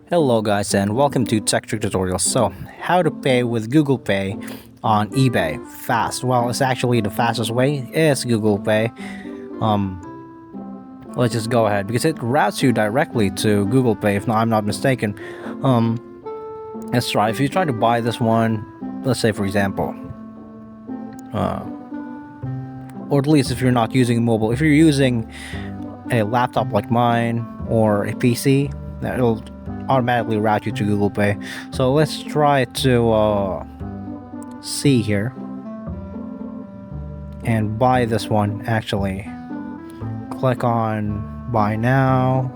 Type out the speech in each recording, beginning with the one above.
Hello guys and welcome to Tech Trick Tutorials. So, how to pay with Google Pay on eBay fast. Well, it's actually the fastest way is Google Pay. Let's just go ahead because it routes you directly to Google Pay if I'm not mistaken. Let's try. If you try to buy this one, let's say for example, or at least if you're not using mobile, if you're using a laptop like mine or a PC, it'll automatically route you to Google Pay. So let's try to see here and buy this one. Actually, click on buy now.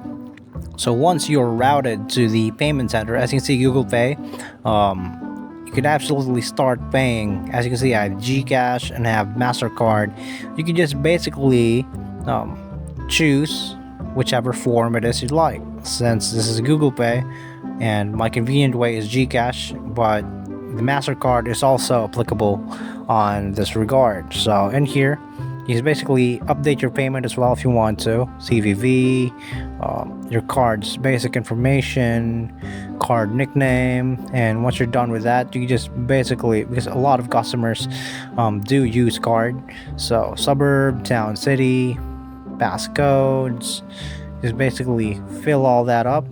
So once you're routed to the payment center, as you can see, Google Pay, you can absolutely start paying. As you can see, I have Gcash and I have MasterCard. You can just basically choose whichever form it is you'd like. Since this is Google Pay and my convenient way is Gcash, but the MasterCard is also applicable on this regard. So in here, you can basically update your payment as well if you want to. CVV, your card's basic information, card nickname, and once you're done with that, you just basically, because a lot of customers do use card, so suburb, town, city, passcodes, just basically fill all that up.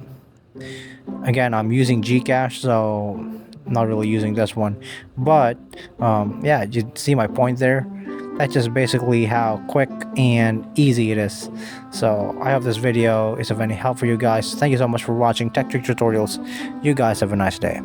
Again, I'm using Gcash, so not really using this one, but yeah, you see my point there. That's just basically how quick and easy it is. So I hope this video is of any help for you guys. Thank you so much for watching Tech Trick Tutorials. You guys have a nice day.